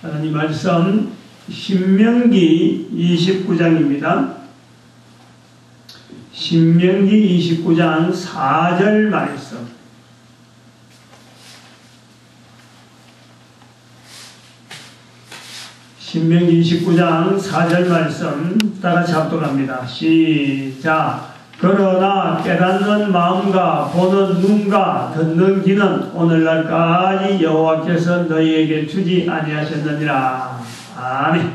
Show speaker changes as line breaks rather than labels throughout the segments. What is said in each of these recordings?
하나님 말씀 신명기 29장입니다. 신명기 29장 4절 말씀. 신명기 29장 4절 말씀 다같이 합독합니다. 시작. 그러나 깨닫는 마음과 보는 눈과 듣는 귀는 오늘날까지 여호와께서 너희에게 주지 아니하셨느니라. 아멘.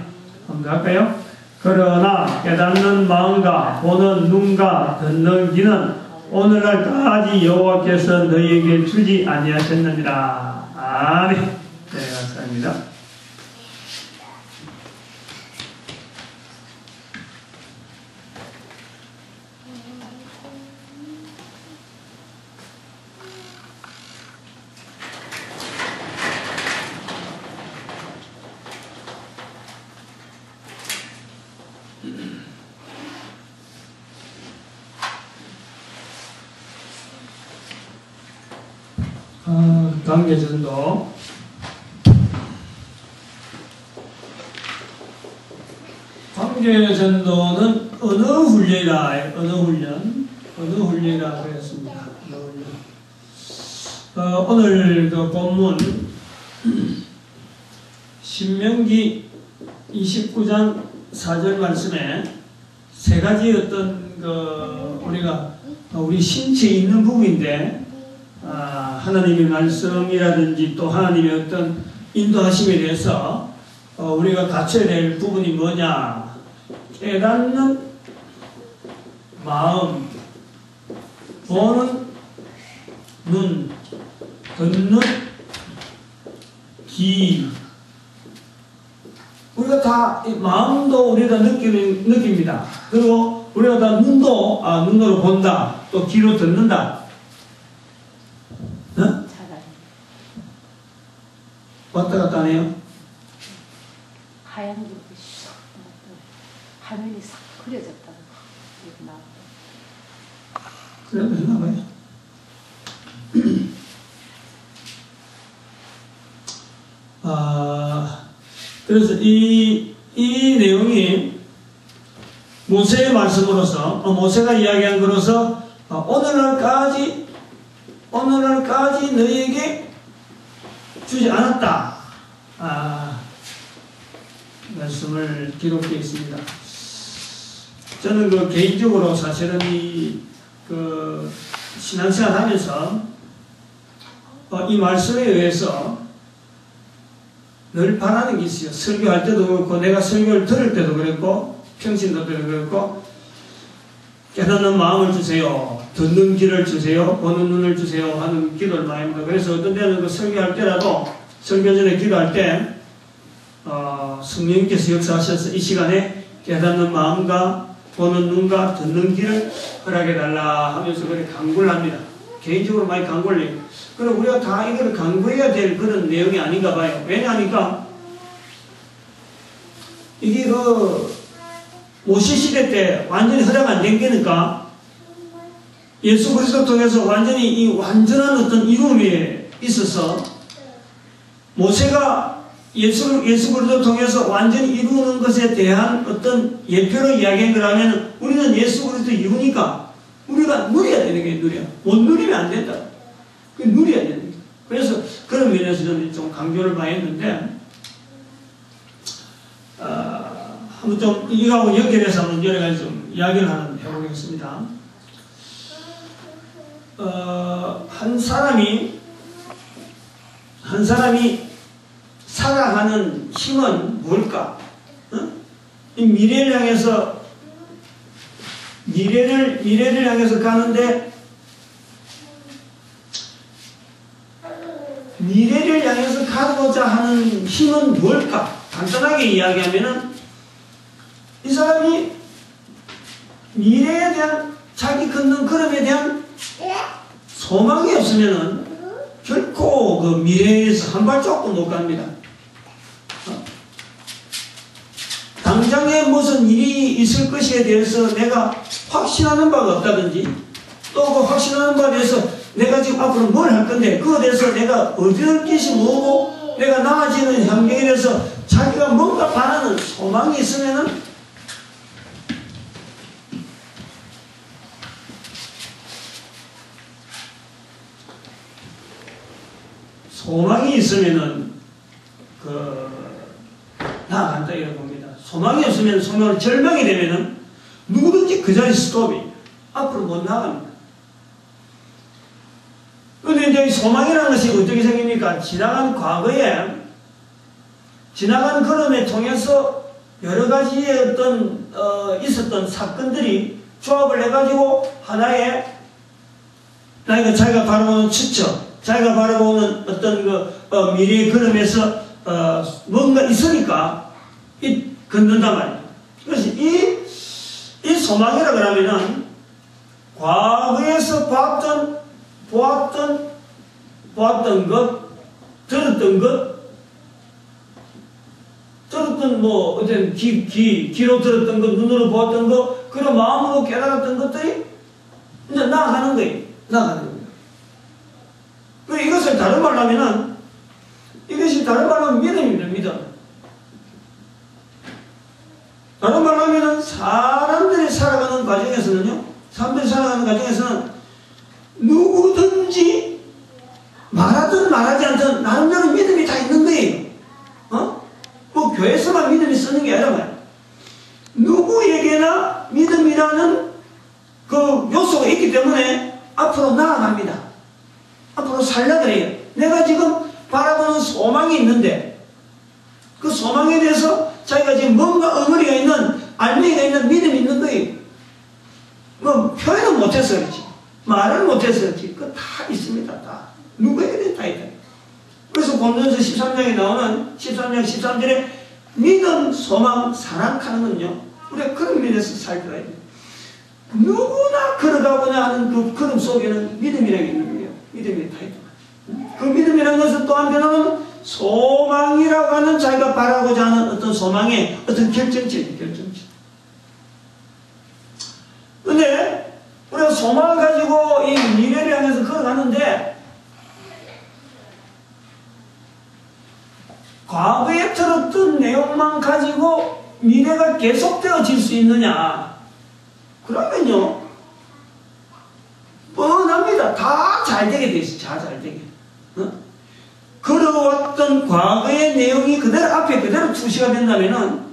한번 더 할까요? 그러나 깨닫는 마음과 보는 눈과 듣는 귀는 오늘날까지 여호와께서 너희에게 주지 아니하셨느니라. 아멘. 네, 감사합니다. 관계전도 관계전도는 어느 훈련이라 어느 훈련이라 그랬습니다. 오늘 그 본문 신명기 29장 4절 말씀에 세 가지 어떤 우리 신체에 있는 부분인데 하나님의 말씀이라든지 또 하나님의 어떤 인도하심에 대해서 우리가 갖춰야 될 부분이 뭐냐? 깨닫는 마음, 보는 눈, 듣는 귀. 우리가 다 마음도 우리가 느낍니다. 그리고 우리가 다 눈으로 본다. 또 귀로 듣는다. 어? 왔다 갔다 하네요.
하얀 게 쏙 화면이 싹 그려졌다. 이렇게 나와.
그래도 해나봐요. 그래서 이 내용이 모세의 말씀으로서 모세가 이야기한 것으로서 오늘날까지 너희에게 주지 않았다. 말씀을 기록되어 있습니다. 저는 개인적으로 사실은 신앙생활 하면서 이 말씀에 의해서 늘 바라는 게 있어요. 설교할 때도 그렇고 내가 설교를 들을 때도 그랬고 평신도 때도 그랬고 깨닫는 마음을 주세요. 듣는 귀를 주세요. 보는 눈을 주세요. 하는 기도를 많이 합니다. 그래서 어떤 때는 설교할 때라도 설교 전에 기도할 때 성령님께서 역사하셔서 이 시간에 깨닫는 마음과 보는 눈과 듣는 귀를 허락해달라 하면서 그렇게 간구를 합니다. 개인적으로 많이 간구를 해요. 그럼 우리가 다 이걸 간구해야 될 그런 내용이 아닌가 봐요. 왜냐하니까 이게 모세 시대 때 완전히 허락 안 된 게니까 예수 그리스도 통해서 완전히 이 완전한 어떤 이루음이 있어서 모세가 예수 그리스도 통해서 완전히 이루는 것에 대한 어떤 예표로 이야기한 거라면 우리는 예수 그리스도 이루니까 우리가 누려야 되는 게 누려. 못 누리면 안 된다. 누려야 되는 거예요. 그래서 그런 면에서 저는 좀 강조를 많이 했는데 한번 좀 이거하고 연결해서 한번 여러 가지 좀 이야기를 한번 해보겠습니다. 한 사람이 살아가는 힘은 뭘까? 이 미래를 향해서 가는데 미래를 향해서 가고자 하는 힘은 뭘까? 간단하게 이야기하면은 이 사람이 미래에 대한 자기 걷는 걸음에 대한 소망이 없으면은 결코 그 미래에서 한 발짝도 못 갑니다. 당장에 무슨 일이 있을 것에 대해서 내가 확신하는 바가 없다든지 또 그 확신하는 바에 대해서 내가 지금 앞으로 뭘 할 건데 그거에 대해서 내가 얻을 것이 뭐고 내가 나아지는 환경에 대해서 자기가 뭔가 바라는 소망이 있으면은 나아간다 이렇게 봅니다. 소망이 없으면 소망을 절망이 되면은 누구든지 그 자리 스톱이 앞으로 못 나갑니다. 그런데 이제 소망이라는 것이 어떻게 생깁니까? 지나간 과거에 지나간 걸음에 통해서 여러 가지의 있었던 사건들이 조합을 해가지고 하나의 자기가 바라보는 추측, 자기가 바라보는 어떤 미래의 걸음에서 뭔가 있으니까 걷는단 말이에요. 그래서 이 소망이라 그러면은 과거에서 보았던 것, 들었던 어떤 귀로 들었던 것, 눈으로 보았던 것, 그런 마음으로 깨달았던 것들이 이제 나아가는 거예요. 나아가는 거예요. 이것을 다른 말로 하면은, 이것이 다른 말로 하면 믿음입니다, 믿음. 다른 말로 하면은 사람들이 살아가는 과정에서는 누구든지 말하든 말하지 않든 나름대로 믿음이 다 있는 거예요. 교회에서만 믿음이 쓰는 게 아니라 말이에요. 누구에게나 믿음이라는 그 요소가 있기 때문에 앞으로 나아갑니다. 앞으로 살려드려요. 내가 지금 바라보는 소망이 있는데 그 소망에 대해서 자기가 지금 뭔가 어머니가 있는, 알맹이가 있는 믿음이 있는 거예요. 표현은 못해서 그렇지. 말을 못해서 그렇지. 그거 다 있습니다. 다. 누구에게든 다 있다. 그래서 고린도전서 13장에 나오는 13장 13절에 믿음, 소망, 사랑 하는 건요. 우리가 그런 면에서 살펴야 돼요. 누구나 걸어가고자 하는 그 걸음 속에는 믿음이라는 게 있는 거예요. 믿음이 다 있다. 그 믿음이라는 것은 또 한편으로는 소망이라고 하는 자기가 바라고자 하는 어떤 소망의 어떤 결정체입니다. 근데 우리가 소망을 가지고 이 미래를 향해서 걸어가는데 과거에 들었던 내용만 가지고 미래가 계속되어질 수 있느냐? 그러면요, 뻔합니다. 다 잘 되게 돼 있어요. 다 잘 되게. 걸어왔던 과거의 내용이 그대로 앞에 그대로 출시가 된다면은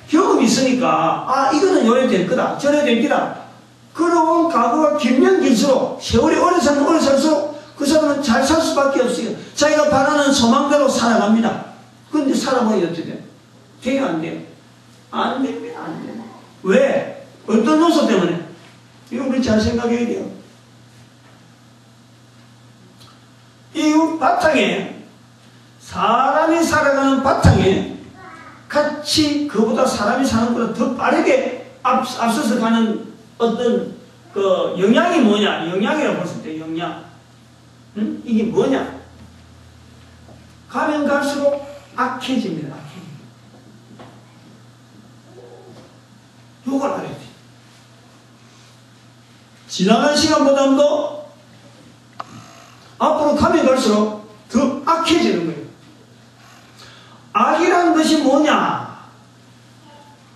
경험이 있으니까 이거는 요래 될 거다, 저래 될 거다. 걸어온 과거가 길면 길수록, 세월이 오래 살면 오래 살수록 그 사람은 잘 살 수밖에 없어요. 자기가 바라는 소망대로 살아갑니다. 그런데 살아보니 어떻게 돼요? 돼요, 안 돼요? 안 됩니다, 안 돼요. 왜? 어떤 요소 때문에? 이거 우리 잘 생각해야 돼요. 이 바탕에, 사람이 살아가는 바탕에 같이 그보다 사람이 사는 것보다 더 빠르게 앞서서 가는 어떤 그 영향이 뭐냐? 영향이라고 봤을 때 영향. 이게 뭐냐? 가면 갈수록 악해집니다. 악해집니다. 요걸 알아야 돼. 지나간 시간보다도 앞으로 가면 갈수록 더 악해지는 거예요. 악이라는 것이 뭐냐?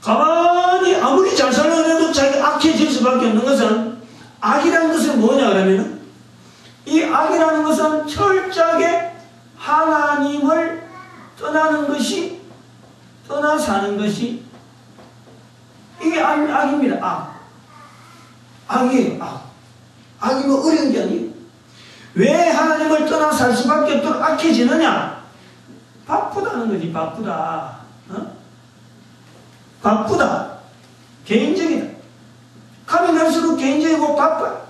가만히 아무리 잘 살려고 해도 자기가 악해질 수밖에 없는 것은, 악이라는 것은 뭐냐 그러면은, 이 악이라는 것은 철저하게 하나님을 떠나는 것이, 떠나 사는 것이, 이게 악입니다. 악이에요. 악이 뭐 어려운 게 아니에요. 왜 하나님을 떠나 살 수밖에 없도록 악해지느냐? 바쁘다는 거지. 바쁘다. 바쁘다. 개인적이다. 가면 갈수록 개인적이고 바빠.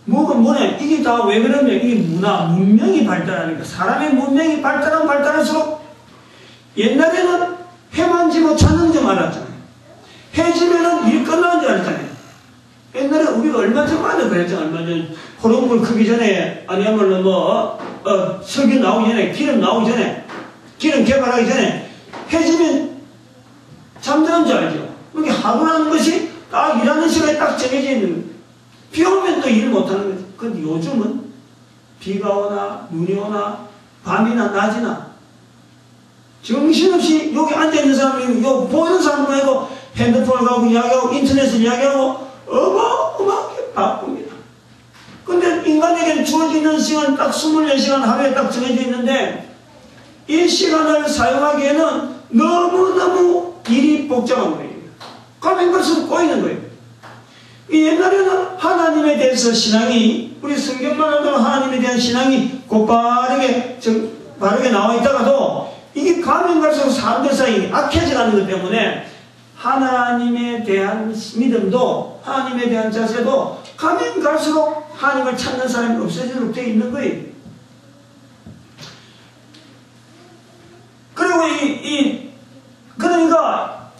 뭐냐? 이게 다 왜 그러냐? 이게 문명이 발달하니까. 사람의 문명이 발달할수록, 옛날에는 해만 지고 찾는 줄 알았잖아요. 해 지면은 일 끝나는 줄 알았잖아요. 옛날에 우리가 얼마 전만에 그랬잖아요. 얼마 전 호롱불 크기 전에, 아니야말로 석유 나오기 전에, 기름 나오기 전에, 기름 개발하기 전에 해 지면 잠드는 줄 알죠. 그게 하루라는 것이 딱 일하는 시간에 딱 정해져 있는 거예요. 비 오면 또 일 못하는 거죠. 근데 요즘은 비가 오나 눈이 오나 밤이나 낮이나 정신없이 여기 앉아있는 사람이 여기 보이는 사람도 아니고 핸드폰을 갖고 이야기하고 인터넷을 이야기하고 어마어마하게 바쁩니다. 근데 인간에게는 주어지는 시간 딱 24시간 하루에 딱 정해져 있는데 이 시간을 사용하기에는 너무너무 일이 복잡한 거예요. 가면 갈수록 꼬이는 거예요. 옛날에는 하나님에 대해서 신앙이 우리 성경만 하더라도 하나님에 대한 신앙이 곧바르게 바르게 나와 있다가도 이게 가면 갈수록 사람들 사이에 악해져가는 것 때문에 하나님에 대한 믿음도 하나님에 대한 자세도 가면 갈수록 하나님을 찾는 사람이 없어지도록 되어 있는 거예요. 그리고 그러니까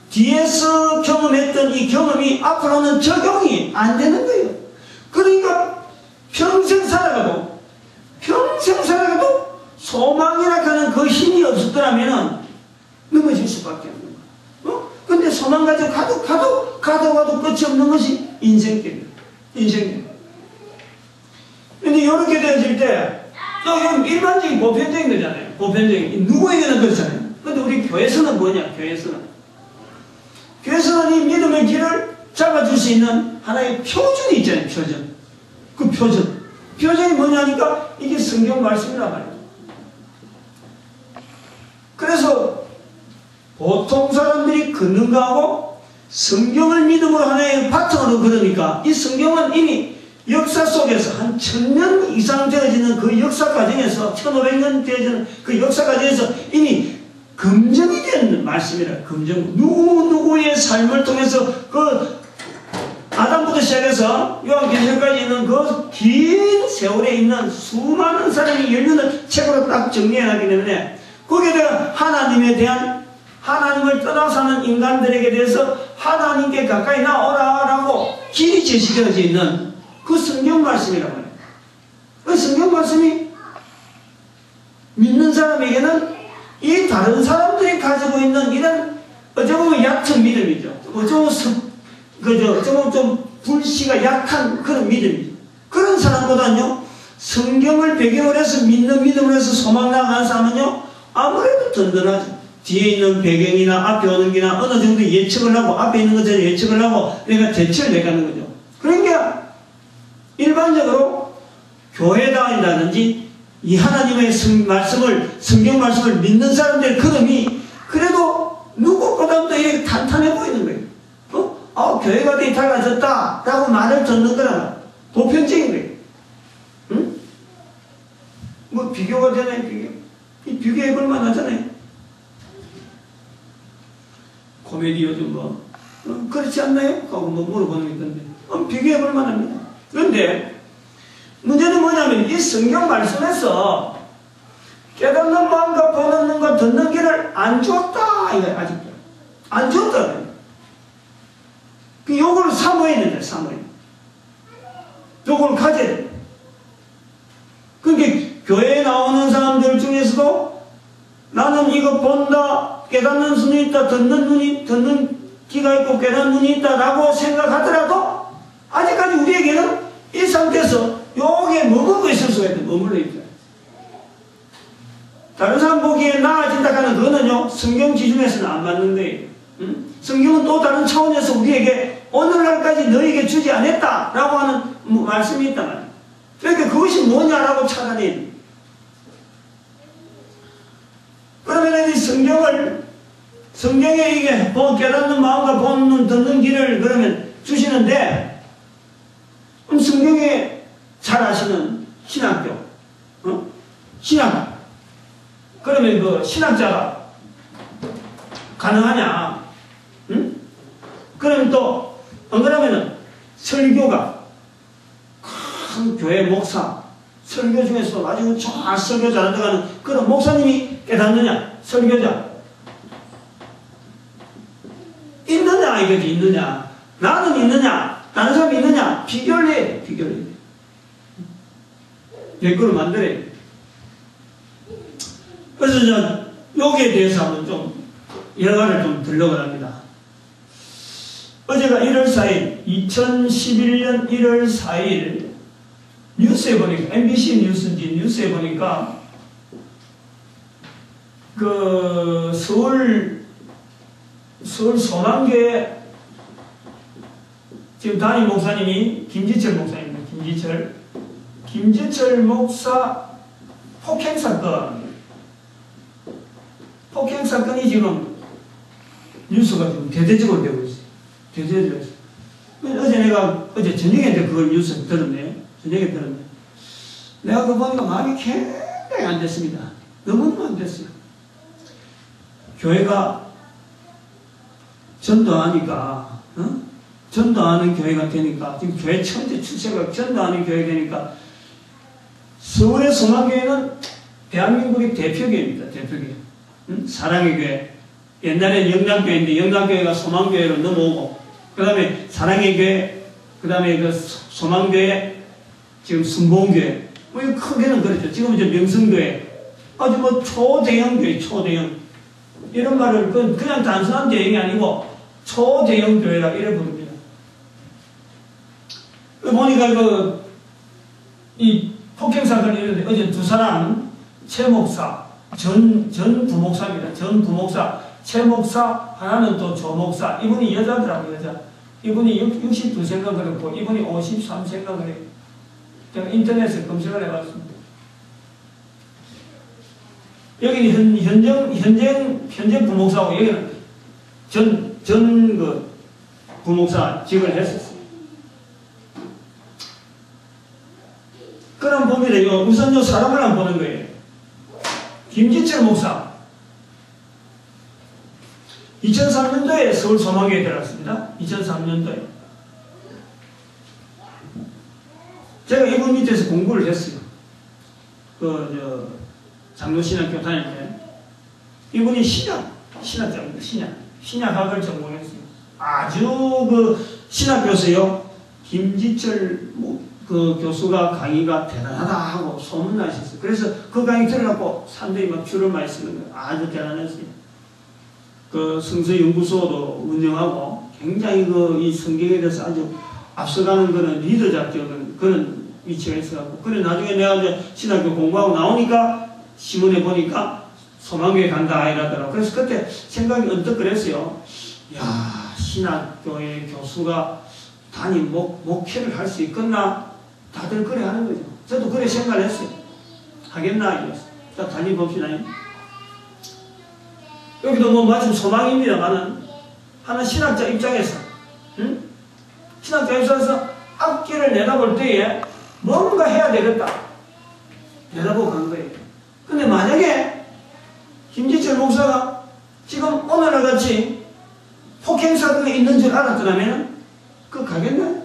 뒤에서 경험했던 이 경험이 앞으로는 적용이 안 되는 거예요. 그러니까 평생 살아가도 소망이라 하는 그 힘이 없었더라면 넘어질 수밖에 없는 거예요. 근데 소망 가지고 가도 끝이 없는 것이 인생길이에요. 근데 이렇게 되어질 때 이건 일반적인 보편적인 거잖아요. 보편적인 누구에게는 그렇잖아요. 근데 우리 교회에서는 뭐냐? 교회에서는 이 믿음의 길을 잡아줄 수 있는 하나의 표준이 있잖아요. 그 표준이 뭐냐니까 이게 성경 말씀이란 말이에요. 그래서 보통 사람들이 걷는가 하고 성경을 믿음으로 하나의 바탕으로 걸으니까 이 성경은 이미 역사 속에서 한 1000년 이상 되어지는 그 역사 과정에서 1500년 되어지는 그 역사 과정에서 이미 검증이 된 말씀이라. 누구의 삶을 통해서 그 아담부터 시작해서 요한계시록까지 있는 그 긴 세월에 있는 수많은 사람이 열리는 책으로 딱 정리해놨기 때문에 거기에 대한 하나님을 떠나 사는 인간들에게 대해서 하나님께 가까이 나오라라고 길이 제시되어져 있는 그 성경 말씀이란 말이에요. 그 성경 말씀이 믿는 사람에게는 이 다른 사람들이 가지고 있는 이런 어쩌면 얕은 믿음이죠. 어쩌면 좀 불씨가 약한 그런 믿음이죠. 그런 사람보다는요, 성경을 배경으로 해서 믿는 믿음으로 해서 소망 나가는 사람은요, 아무래도 든든하죠. 뒤에 있는 배경이나 앞에 오는 게나 어느 정도 예측을 하고 앞에 있는 것을 예측을 하고 내가 대처를 해가는 거죠. 그러니까 일반적으로 교회 다닌다든지 이 하나님의 성경 말씀을 믿는 사람들의 걸음이 그래도 누구보다도 이렇게 탄탄해 보이는 거예요. 교회가 되게 달라졌다 라고 말을 듣는 거라 보편적인 거예요. 응? 뭐 비교가 되나요? 비교해볼 만하잖아요. 코미디 요즘 그렇지 않나요? 하고 물어보는 게 있던데 비교해볼 만합니다. 그런데 문제는 뭐냐면 이 성경 말씀에서 깨닫는 마음과 보는 눈과 듣는 길을 안 주었다 이거예요. 아직도 안 주었다. 요거를 사모해야 된다. 요거를 가져야 돼. 그러니까 교회에 나오는 사람들 중에서도 나는 이거 본다, 깨닫는 눈이 있다, 듣는 귀가 있고 깨닫는 눈이 있다라고 생각하더라도 아직까지 우리에게는 이 상태에서 여기에 머물러 있을 수가 있다. 머물러 있다. 다른 사람 보기에 나아진다 하는 그거는요, 성경 기준에서는 안 맞는 거예요. 성경은 또 다른 차원에서 우리에게 오늘날까지 너에게 주지 않았다 라고 하는 말씀이 있단 말이에요. 그러니까 그것이 뭐냐라고 찾아내야 돼요. 그러면 이 성경에 이게 깨닫는 마음과 보는 눈, 듣는 길을 그러면 주시는데, 그럼 성경에 잘 아시는 신학교, 신학, 그러면 그 신학자가 가능하냐? 응? 그러면 또, 안 그러면은 설교가, 큰 교회 목사, 설교 중에서도 아주 잘 설교 잘한다가는 그런 목사님이 깨닫느냐? 설교자. 있느냐? 이거지, 있느냐? 나는 있느냐? 다른 사람이 있느냐? 비교를 해. 예거를 만들어야 돼. 그래서 저는 여기에 대해서 한번 좀 여가를 좀 들려고 합니다. 어제가 1월 4일, 2011년 1월 4일 뉴스에 보니까, MBC 뉴스인지 뉴스에 보니까, 그, 서울 소망교회, 지금 담임 목사님이 김지철 목사입니다. 김지철 목사 폭행사건이 지금 뉴스가 지금 대대적으로 되고 있어요. 대대적으로. 어제 저녁에 그걸 뉴스 들었네요. 내가 그거 보니까 마음이 굉장히 안 됐습니다. 너무너무 안 됐어요. 교회가 전도하니까, 전도하는 교회가 되니까, 지금 교회 천재 출세가 전도하는 교회가 되니까, 서울의 소망교회는 대한민국의 대표교회입니다. 대표교회. 사랑의 교회. 옛날엔 영남교회인데, 영남교회가 소망교회로 넘어오고, 그 다음에 사랑의 교회, 그 다음에 그 소망교회, 지금 순복음교회. 뭐, 이거 크게는 그렇죠. 지금은 이제 명성교회. 아주 뭐, 초대형 교회, 초대형. 이런 말을, 그냥 단순한 대형이 아니고, 초대형 교회라, 이래 부릅니다. 보니까 이 폭행사건이 있는데, 어제 두 사람, 최 목사, 전 부목사입니다. 전 부목사, 최 목사, 하나는 또 조 목사. 이분이 여자더라고요, 여자. 이분이 62세인가 그랬고, 이분이 53세인가 그래요. 제가 인터넷에 검색을 해봤습니다. 여기는 현재 부목사고, 여기는 전 부목사직을 했었어요. 그럼 봅니다. 우선 사람을 한번 보는 거예요. 김지철 목사. 2003년도에 서울 소망교회에 들어갔습니다. 2003년도에. 제가 이분 밑에서 공부를 했어요. 장로신학교 다닐 때. 이분이 신학자입니다. 신약학을 전공했어요. 아주 신학교에서요, 김지철 그 교수가 강의가 대단하다 하고 소문나셨어요. 그래서 그 강의 들어갖고 사람들이 막 줄을 많이 쓰는 거예요. 아주 대단했어요. 그 성서연구소도 운영하고 굉장히 이 성경에 대해서 아주 앞서가는 그런 리더작적인 그런 위치가 있어갖고. 그래, 나중에 내가 이제 신학교 공부하고 나오니까 신문에 보니까 소망교회 간다 이러더라고. 그래서 그때 생각이 언뜻 그랬어요. 야, 신학교의 교수가 담임 목회를 할 수 있겠나? 다들 그래 하는 거죠. 저도 그래 생각을 했어요. 하겠나? 이랬어요. 자, 다녀봅시다. 여기도 뭐 마침 소망입니다만은, 하나 신학자 입장에서, 신학자 입장에서 앞길을 내다볼 때에 뭔가 해야 되겠다. 내다보고 간 거예요. 근데 만약에 김지철 목사가 지금 오늘날 같이 폭행사건이 있는 줄 알았더라면, 가겠나요?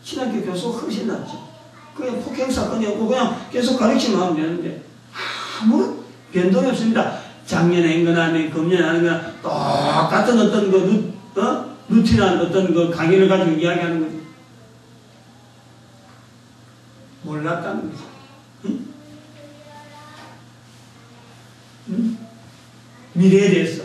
신학교 교수가 훨씬 낫죠. 그냥 폭행사건이 없고 그냥 계속 가르치면 하면 되는데, 아무런 변동이 없습니다. 작년에 한 거나 금년에 하는 거나 똑같은 어떤 루틴한 어떤 강의를 가지고 이야기하는 거죠. 몰랐다는 거죠. 미래에 대해서.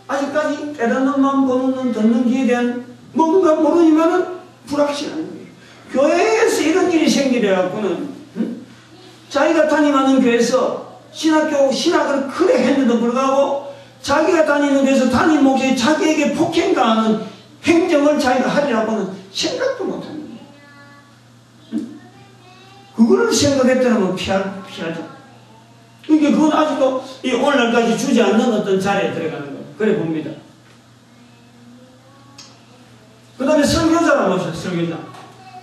아직까지 깨닫는 마음, 보는 눈, 듣는 귀에 대한 뭔가 모르지만은 불확실한 거예요. 교회에서 이런 일이 생기려갖고는, 자기가 다니는 교회에서 신학을 그래 했는데도 불구하고, 자기가 다니는 교회에서 담임 목사님이 자기에게 폭행당하는 행정을 자기가 하리라고는 생각도 못하는 거예요. 그걸 생각했다면 피하죠. 그러니까 그건 아직도 오늘날까지 주지 않는 어떤 자리에 들어가는 거예요. 그래 봅니다. 그 다음에 설교자라고 하셨어요. 설교자.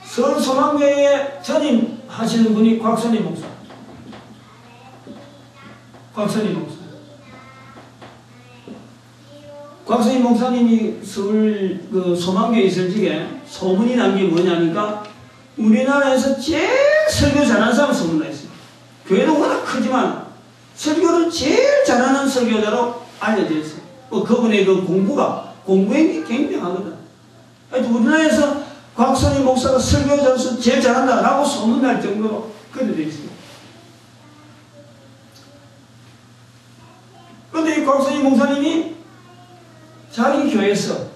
서울 소망교회에 전임하시는 분이 곽선희 목사. 곽선희 목사님이 서울 소망교회 있을 적에 소문이 난 게 뭐냐니까, 우리나라에서 제일 설교 잘하는 사람 소문나 있어요. 교회도 워낙 크지만 설교를 제일 잘하는 설교자로 알려져 있어요. 그분의 공부행이 굉장하거든. 우리나라에서 곽선희 목사가 설교자로서 제일 잘한다라고 소문날 정도로 그렇게 되어 있습니다. 그런데 이 곽선희 목사님이 자기 교회에서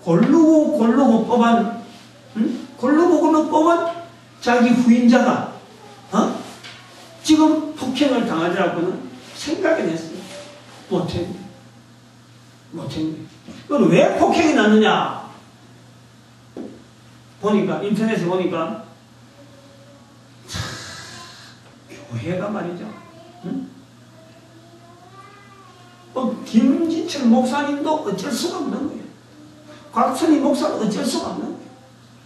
고르고 뽑은, 응? 고르고 뽑은 자기 후임자가, 지금 폭행을 당하더라고는 생각해냈어요. 못했네. 그럼 왜 폭행이 났느냐? 보니까, 인터넷에 보니까, 교회가 말이죠. 응? 김진철 목사님도 어쩔 수가 없는 거예요. 곽선희 목사도 어쩔 수가 없는 거예요.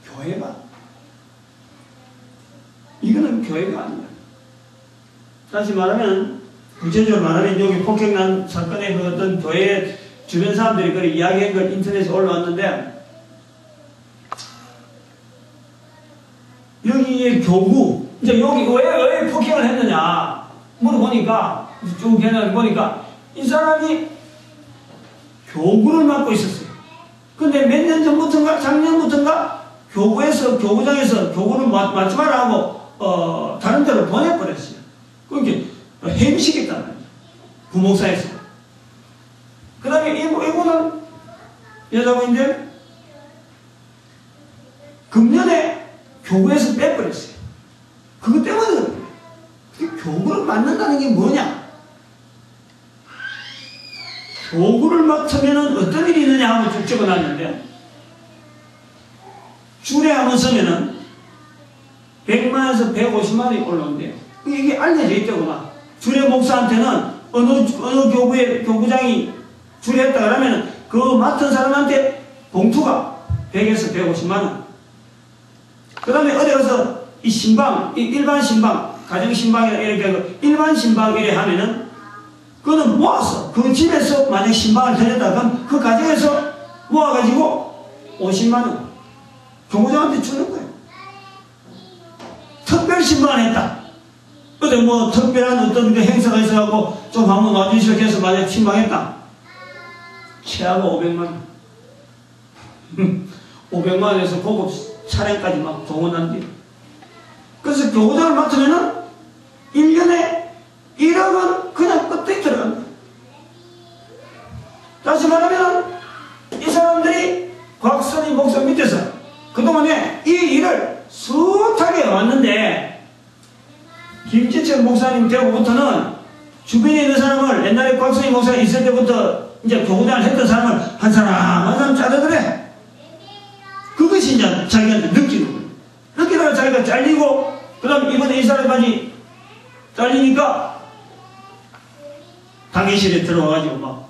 교회가. 이거는 교회가 아니야. 다시 말하면, 구체적으로 말하면 여기 폭행난 사건의 그 어떤 교회 주변 사람들이 그 이야기한 걸 인터넷에 올라왔는데, 여기에 교구, 이제 여기 왜 폭행을 했느냐 물어보니까, 쭉 보니까, 이 사람이 교구를 맡고 있었어요. 근데 몇 년 전부터인가, 작년부터인가, 교구장에서 교구를 맡지 말라고, 다른 데로 보내버렸어요. 그러니까, 해임시켰단 말이에요. 부목사에서. 그 다음에 이분은 여자분인데, 금년에 교구에서 빼버렸어요. 그것 때문에 그래요. 교구를 맡는다는 게 뭐냐? 교구를 맡으면 어떤 일이 있느냐 하고 쭉 적어놨는데, 주례하면 서면은 100만에서 150만이 올라온대요. 이게 알려져 있다구나. 주례 목사한테는 어느 교구의 교구장이 주례했다 그러면 그 맡은 사람한테 봉투가 100에서 150만원. 그 다음에 어디 가서 이 신방, 일반 신방, 가정신방이나 이렇게 일반 신방 이래 하면은 그거는 모아서, 그 집에서 만약 신방을 드렸다 그러면 그 가정에서 모아가지고 50만원 교구장한테 주는 거예요. 특별 신방을 했다. 근데 뭐 특별한 어떤 그 행사가 있어갖고 좀 한번 와주시오 해서 만약 신방했다. 최하가 500만원. 500만원에서 고급 차량까지 막 동원한대. 그래서 교구장을 맡으면은 1년에 1억은 그냥 끝에 들어간다. 다시 말하면 이 사람들이 곽선희 목사 밑에서 그동안에 이 일을 숱하게 왔는데, 김진철 목사님 되고부터는 주변에 있는 사람을, 옛날에 곽선희 목사가 있을 때부터 이제 교구장을 했던 사람을 한 사람 자르더래. 그것이 이제 자기한테 느끼는 거예요. 느끼다가 자기가 잘리고, 그 다음에 이번에 이 사람까지 잘리니까 당회실에 들어와가지고 막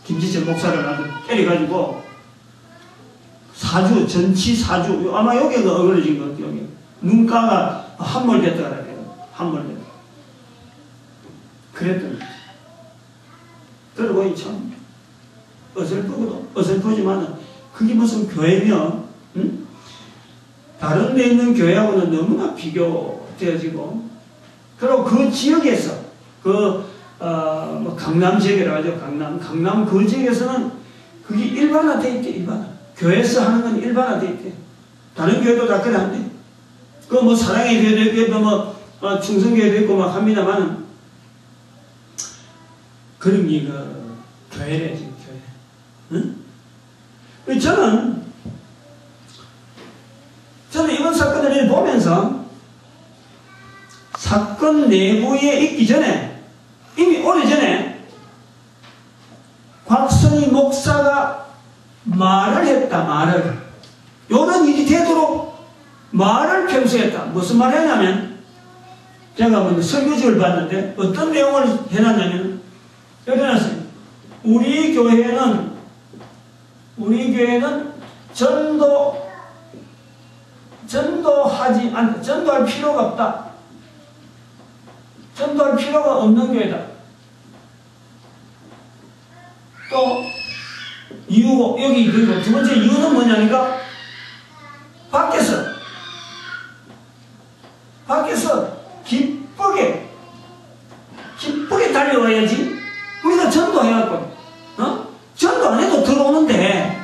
김진철 목사를 아주 때려가지고 전치 사주, 아마 여기가 어그러진 것 같아요. 여기 눈가가 함몰됐다 그래요. 함몰됐다. 그랬더니 들어보니 참 어설프지만은 그게 무슨 교회면, 응? 다른 데 있는 교회하고는 너무나 비교되어지고, 그리고 그 지역에서 뭐 강남 지역이라고 하죠. 강남 그 지역에서는 그게 일반화되어 있대. 일반화. 교회에서 하는 건 일반화되어 있대. 다른 교회도 다 그래 한대. 그 뭐 사랑의 교회도 있고 뭐 충성교회도 있고 막 합니다만은, 그런 게 교회래 지금 교회. 응? 저는 이번 사건을 보면서 사건 내부에 있기 전에, 이미 오래전에 곽선희 목사가 말을 했다. 말을. 이런 일이 되도록 말을 평소에 했다. 무슨 말을 했냐면, 제가 먼저 설교집을 봤는데 어떤 내용을 해놨냐면 이렇게 해놨어요. 우리 교회는 전도할 필요가 없다. 전도할 필요가 없는 교회다. 또 이유고, 여기 그리고 두 번째 이유는 뭐냐니까, 밖에서 기쁘게 달려와야지. 우리가 전도해갖고, 전도 안 해도 들어오는데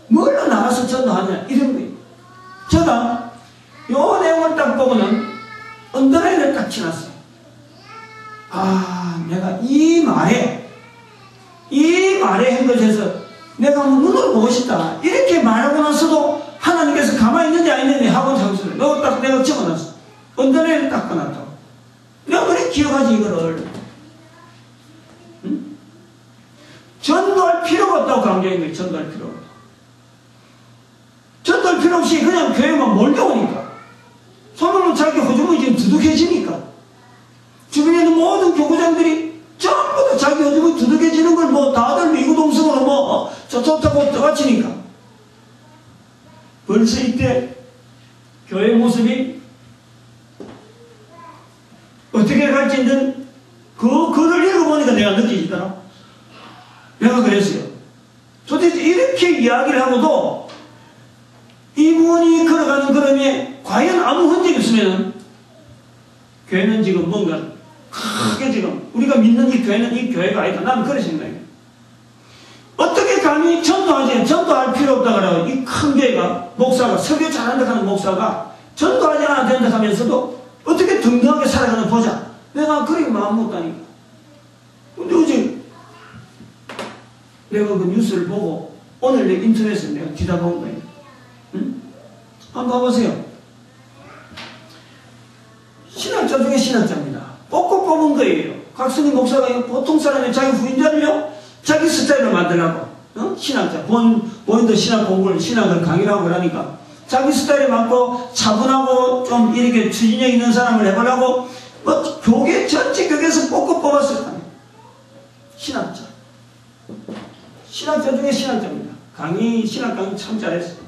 뭘로 나가서 전도하냐, 이런 거예요. 제가 요 내용을 딱 보고는 언더라인을 딱 치놨어요. 내가 이 말에 한 것에서 내가 한번 눈으로 보고 싶다. 이렇게 말하고 나서도 하나님께서 가만히 있는지 안 있는지 하고 장수를 너 딱 내가 적어놨어. 언더레이를 딱 꺼놨다. 내가 그래 기억하지 이거를. 응? 전도할 필요가 없다고 강조한 거예요. 전도할 필요가 없다. 전도할 필요 없이 그냥 교회만 몰려오니까 손으로 자기 허주머니 지금 두둑해지니까 주변에 있는 모든 교구장들이 전부 다 자기 허주머니 두둑해지는 걸 뭐 다들 미구동성으로 뭐 좋다고 떠받치니까 벌써 이때 교회 모습이 어떻게 갈지는 그 글을 읽어보니까 내가 느끼지더라. 내가 그랬어요. 도대체 이렇게 이야기를 하고도 이분이 걸어가는 걸음에 과연 아무 흔적이 없으면 교회는 지금 뭔가 크게 지금 우리가 믿는 이 교회는 이 교회가 아니다. 나는 그런 생각이에요. 어떻게 감히 전도할 필요 없다 그러고 이 큰 교회가 목사가 설교 잘한다 하는 목사가 전도하지 않아도 된다 하면서도 어떻게 등등하게 살아가는 보자. 내가 그렇게 마음 먹다니까. 근데 어제 내가 그 뉴스를 보고 오늘 내 인터넷에 내가 뒤다본 거예요. 응? 한번 봐보세요. 신학자 중에 신학자입니다. 뽑고 뽑은 거예요. 각선희 목사가 보통 사람이 자기 후임자를요 자기 스타일로 만들라고 신학자 본인도 신학 공부를 신학을 강의를 하고 그러니까 자기 스타일에 맞고 차분하고 좀 이렇게 추진력 있는 사람을 해보려고 뭐 교계 전체 교계에서 뽑고 뽑았을 거 아니에요. 신학자 중에 신학자입니다. 신학 강의 참 잘했어요.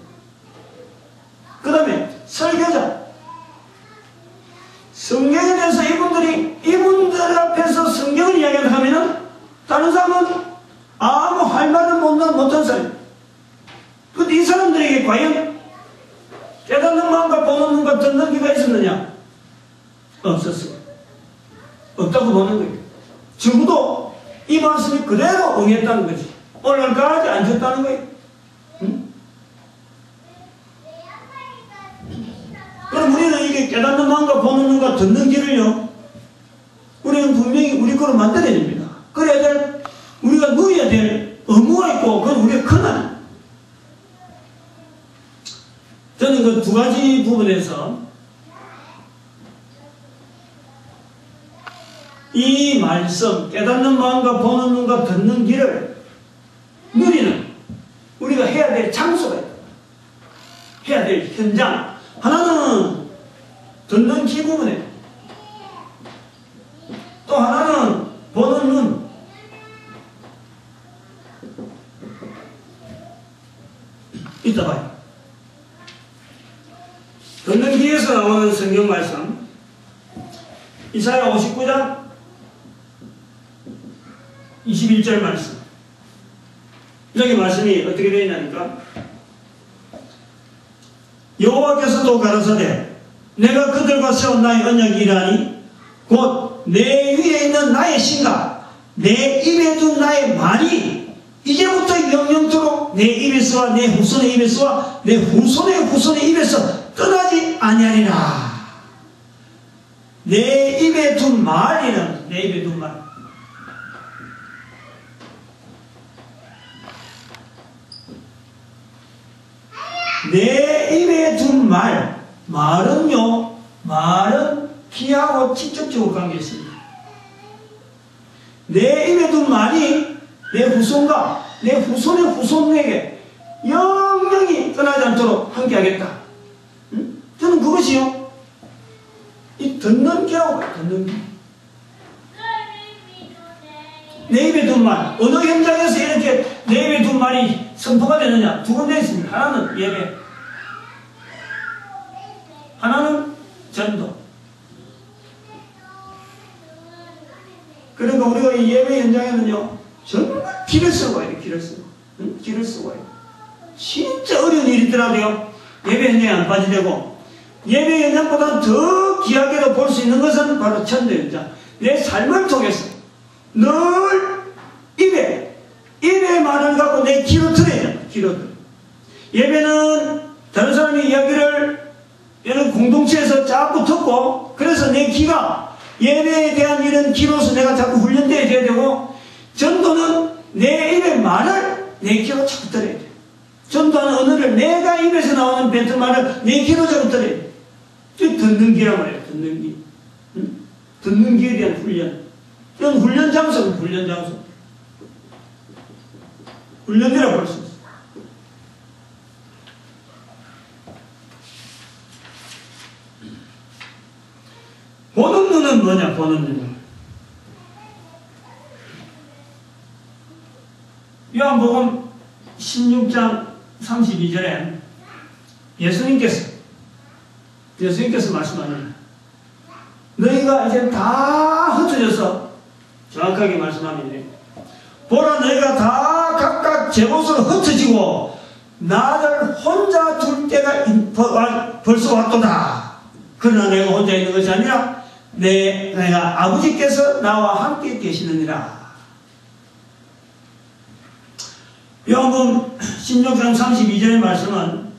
그 다음에 설교자 성경에 대해서 이분들 앞에서 성경을 이야기하면은 다른 사람은 아무 할 말을 못한 사람. 근데 이 사람들에게 과연 깨닫는 마음과 보는 눈과 듣는 귀가 있었느냐? 없었어. 없다고 보는 거예요. 적어도 이 말씀이 그대로 응했다는 거지. 오늘까지 안 줬다는 거예요. 응? 그럼 우리는 이게 깨닫는 마음과 보는 눈과 듣는 귀를요, 우리는 분명히 우리 거로 만들어야 됩니다. 그래야 될, 우리가 누려야 될 의무가 있고, 그건 우리의 권한. 저는 그 두 가지 부분에서 이 말씀, 깨닫는 마음과 보는 눈과 듣는 귀를 누리는 우리가 해야 될 장소가 있다. 해야 될 현장. 하나는 듣는 귀 부분에, 또 하나는 보는 눈. 이따 봐요. 듣는 귀에서 나오는 성경 말씀, 이사야 59장 21절 말씀. 여기 말씀이 어떻게 되어 있냐니까, 여호와께서도 가라사대 내가 그들과 세운 나의 언약이 이러하니 곧 내 위에 있는 나의 신과 내 입에 둔 나의 말이 이제부터 영영토록 내 입에서와 내 후손의 입에서와 내 후손의 후손의 입에서 떠나지 아니하리라. 내 입에 둔 말이는, 내 입에 둔 말, 내 입에 둔 말은요, 말은 귀하고 직접적으로 관계 있습니다. 내 입에 둔 말이 내 후손과 내 후손의 후손에게 영영이 떠나지 않도록 함께하겠다. 응? 저는 그것이요, 이 듣는 귀하고 듣는 귀. 내 입에 둔 말, 어느 현장에서 이렇게 내 입에 둔 말이 선포가 되느냐? 두 군데 있습니다. 하나는 예배, 하나는 전도. 그러니까 우리가 이 예배 현장에는요, 정말 길을 쓰고 와야 돼. 길을 쓰고, 응? 길을 쓰고 와야 돼. 진짜 어려운 일이 있더라도요, 예배 현장에 안 빠지되고, 예배 현장보다 더 귀하게도 볼 수 있는 것은 바로 전도 현장. 내 삶을 통해서 늘 입에 말을 갖고 내 귀로 들어야 돼. 귀로 들어. 예배는 다른 사람의 이야기를 이런 공동체에서 자꾸 듣고, 그래서 내 귀가 예배에 대한 이런 귀로서 내가 자꾸 훈련되어야 되고, 전도는 내 입의 말을 내 귀로 자꾸 들어야 돼. 전도하는 언어를 내가 입에서 나오는 뱉은 말을 내 귀로 자꾸 들어야 돼. 듣는 귀란 말이에요. 듣는 귀. 응? 듣는 귀에 대한 훈련. 이런 훈련 장소는 훈련 장소. 훈련이라고 볼 수 있어요. 보는 눈은 뭐냐, 보는 눈은. 요한복음 16장 32절에 예수님께서 말씀하는 너희가 이제 다 흩어져서 정확하게 말씀하면 보라 너희가 다 각각 제 곳으로 흩어지고 나를 혼자 둘 때가 벌써 왔도다. 그러나 내가 혼자 있는 것이 아니라 내가 아버지께서 나와 함께 계시느니라. 요한복음 16장 32절의 말씀은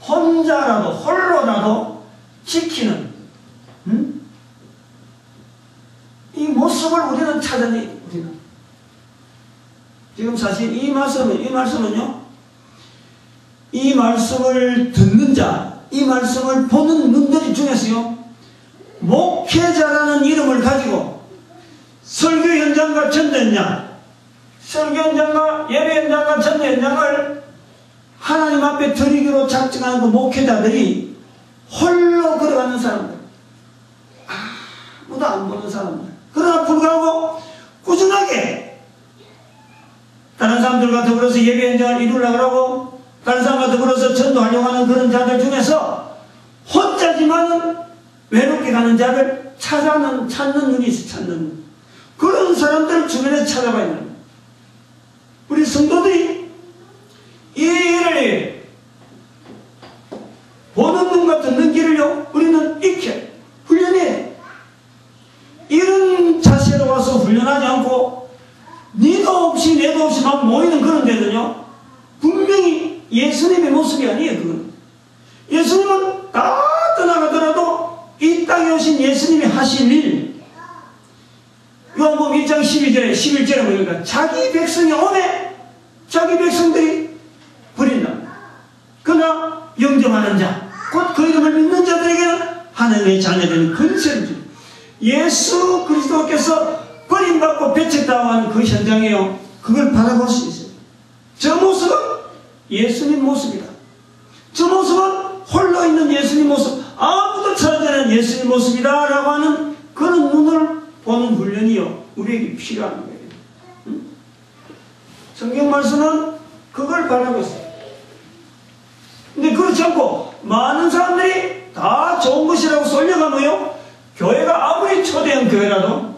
혼자라도 홀로라도 지키는 이 모습을 우리는 찾아내야 돼. 우리는 지금 사실 이 말씀은요 이 말씀을 듣는 자, 이 말씀을 보는 눈들 중에서요 목회자라는 이름을 가지고 설교 현장과 전도 현장, 설교 현장과 예배 현장과 전도 현장을 하나님 앞에 드리기로 작정하는 그 목회자들이 홀로 걸어가는 사람들, 아무도 안 보는 사람들. 그러나 불구하고 꾸준하게 다른 사람들과 더불어서 예배 현장을 이루려고 하고 다른 사람과 더불어서 전도하려고 하는 그런 자들 중에서 혼자지만은 외롭게 가는 자를 찾는 눈이 있어. 찾는 눈. 그런 사람들 주변에서 찾아봐야 됩니다. 우리 성도들이 이 일을 보는 눈과 듣는 길을요 우리는 익혀 훈련해. 이런 자세로 와서 훈련하지 않고 니도 없이 내도 없이 막 모이는 그런 데는요 분명히 예수님의 모습이 아니에요. 그건 예수님은 다 떠나가더라도 이 땅에 오신 예수님이 하실 일 요한복음 1장 11절에 보니까 자기 백성이 오매 자기 백성들이 버린다. 그러나 영접하는 자, 곧 그 이름을 믿는 자들에게는 하나님의 자녀되는 근세를 줍니다. 예수 그리스도께서 버림받고 배척당한 그 현장에요. 그걸 바라볼 수 있어요. 저 모습은 예수님 모습이다. 저 모습은 홀로 있는 예수님 모습, 아무도 찾아지 않는 예수님 모습이다 라고 하는 그런 눈을 보는 훈련이요 우리에게 필요한 거예요. 응? 성경 말씀은 그걸 바라고 있어요. 근데 그렇지 않고 많은 사람들이 다 좋은 것이라고 쏠려가면요 교회가 아무리 초대형 교회라도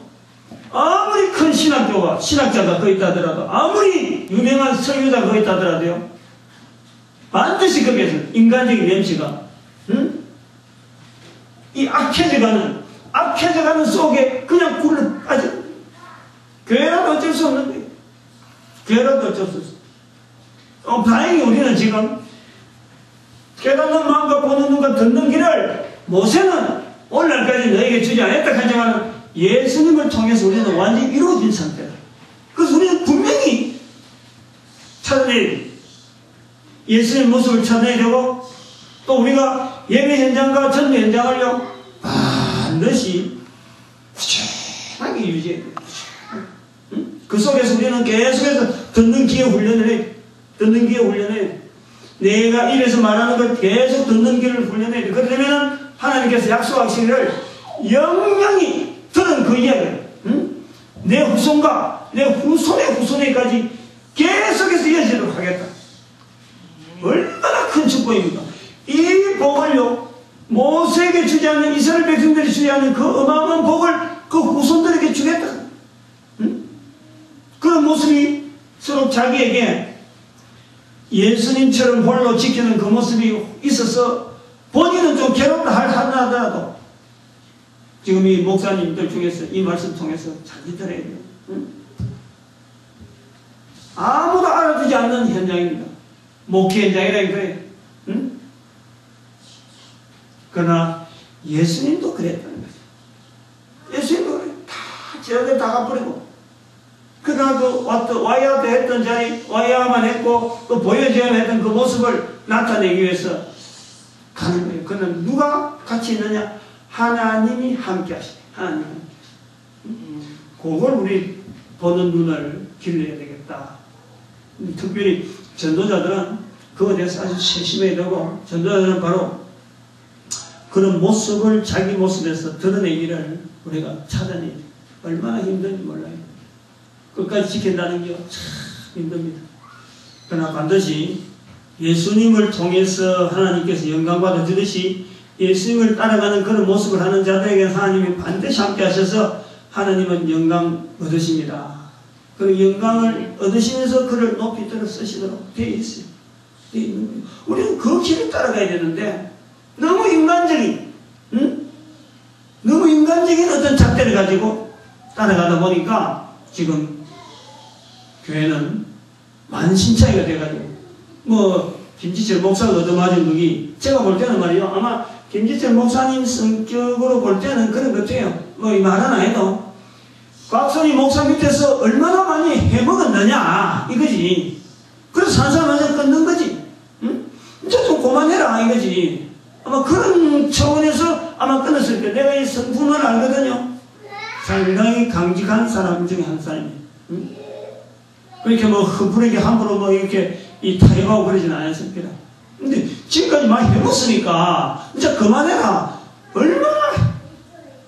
아무리 큰 신학자가 거기 있다더라도 아무리 유명한 설교자가 거기 있다더라도요 반드시 거기에서 인간적인 냄새가 이 악해져가는 속에 그냥 굴러 빠져. 교회라도 어쩔 수 없는 거예요. 교회라도 어쩔 수 없어. 다행히 우리는 지금 깨닫는 마음과 보는 눈과 듣는 길을 모세는 오늘날까지 너에게 주지 않았다 하지만 예수님을 통해서 우리는 완전히 이루어진 상태다. 그래서 우리는 분명히 찾아내야 예수님의 모습을 찾아내야 되고 또 우리가 예배 현장과 전도 현장을요 반드시 꾸준하게 유지해야 돼요. 그 속에서 우리는 계속해서 듣는 귀에 훈련을 해요. 듣는 귀에 훈련을 해요. 내가 입에서 말하는 걸 계속 듣는 귀를 훈련해야 돼요. 그러려면 하나님께서 약속하시기를 영영이 들은 그 이야기를 내 후손과 내 후손의 후손에까지 계속해서 이어지도록 하겠다. 얼마나 큰 축복입니까? 이 복을요 모세에게 주지 않는 이스라엘 백성들이 주지 않는 그 어마어마한 복을 그 후손들에게 주겠다. 그런 모습이 서로 자기에게 예수님처럼 홀로 지키는 그 모습이 있어서 본인은 좀 괴롭다 하더라도 지금 이 목사님들 중에서 이 말씀 통해서 잘 들어야 돼요. 아무도 알아주지 않는 현장입니다. 목회 현장이라 이거예요. 그러나 예수님도 그랬다는 거죠. 예수님도 그래요. 다 제자들 다 가버리고 그러나 와야 했던 자리, 와야만 했고, 또 보여줘야 했던 그 모습을 나타내기 위해서 가는 거예요. 그는 누가 같이 있느냐? 하나님이 함께 하시네. 하나님. 그걸 우리 보는 눈을 길러야 되겠다. 특별히 전도자들은 그거에 대해서 아주 세심해야 되고, 전도자들은 바로 그런 모습을 자기 모습에서 드러내기를 우리가 찾아내야 돼. 얼마나 힘든지 몰라요. 끝까지 지킨다는 게 참 힘듭니다. 그러나 반드시 예수님을 통해서 하나님께서 영광 받아주듯이 예수님을 따라가는 그런 모습을 하는 자들에게 하나님이 반드시 함께 하셔서 하나님은 영광 얻으십니다. 그 영광을 얻으시면서 그를 높이 들어 쓰시도록 되어 있어요. 되어 있는 거예요. 우리는 그 길을 따라가야 되는데 너무 인간적인, 너무 인간적인 어떤 잣대를 가지고 따라가다 보니까 지금 교회는 만신창이가 돼가지고 김지철 목사가 얻어맞은 그게 제가 볼 때는 말이요, 아마 김지철 목사님 성격으로 볼 때는 그런 것 같아요. 이 말은 안 해도 곽선희 목사 밑에서 얼마나 많이 해먹었느냐 이거지. 그래서 산산하자 끊는 거지. 이제 좀 그만해라 이거지. 아마 그런 차원에서 아마 끊었을 때 내가 이 성품을 알거든요. 상당히 강직한 사람 중에 한 사람이에요. 그렇게 흩뿌리게 함부로 이렇게 타협하고 그러진 않았습니다. 근데 지금까지 많이 해먹었으니까 이제 그만해라. 얼마나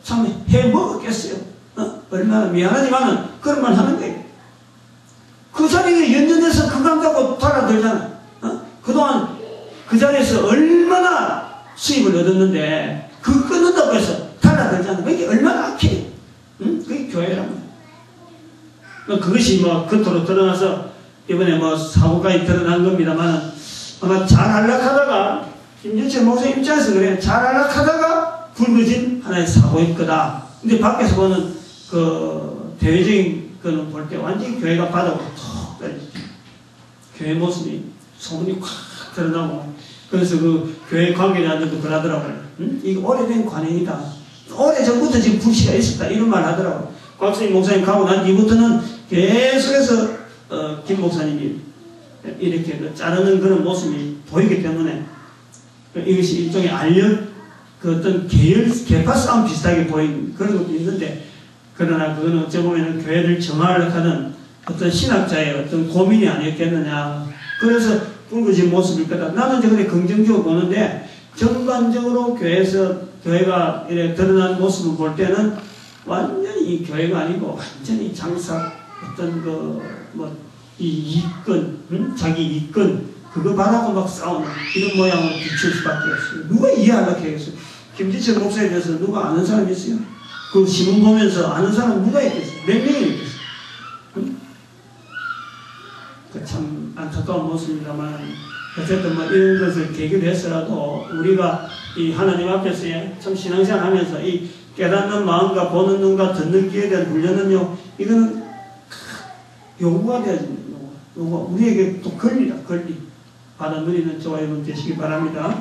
참 해먹었겠어요. 얼마나 미안하지만은 그런 말 하는 거예요. 그 자리에 연연해서 그거 한다고 달아들잖아. 그동안 그 자리에서 얼마나 수입을 얻었는데 그거 끊는다고 해서 달아들잖아. 그게 얼마나 악해. 그게 교회란 말이야. 그것이 겉으로 드러나서 이번에 사고까지 드러난 겁니다만 아마 잘 안락하다가 김진철 목사 입장에서 그래. 잘 안락하다가 굵어진 하나의 사고일 거다. 근데 밖에서 보는 그 대외적인 거는 볼 때 완전히 교회가 바닥으로 톡 떨어지죠. 교회 모습이 소문이 확 드러나고 그래서 그 교회 관계자들도 그러더라고요. 이거 오래된 관행이다. 오래전부터 지금 불씨가 있었다. 이런 말 하더라고요. 곽선희 목사님 가고 난 뒤부터는 계속해서 김 목사님이 이렇게 자르는 그런 모습이 보이기 때문에 이것이 일종의 그 어떤 계파 싸움 비슷하게 보이는 그런 것도 있는데 그러나 그거는 어찌 보면 교회를 정화하려고 하는 어떤 신학자의 어떤 고민이 아니었겠느냐. 그래서 굵어진 모습일 거다. 나는 이제 그래 긍정적으로 보는데 전반적으로 교회가 이렇게 드러난 모습을 볼 때는 완전히 이 교회가 아니고 완전히 장사 어떤 이 이권, 자기 이권 그거 바라고 막 싸우는 이런 모양으로 비출 수밖에 없어요. 누가 이해하려고 하겠어요? 김지철 목사에 대해서 누가 아는 사람이 있어요? 그 신문 보면서 아는 사람 누가 있겠어요? 몇 명이 있겠어요? 참 안타까운 모습입니다만 어쨌든 이런 것을 계기로 해서라도 우리가 이 하나님 앞에서 참 신앙생활 하면서 이 깨닫는 마음과 보는 눈과 듣는 귀에 대한 훈련은요, 이거는 요구가 돼야 됩니다. 요구가. 우리에게 또 권리다, 권리. 받아 누리는 저와 여러분 되시기 바랍니다.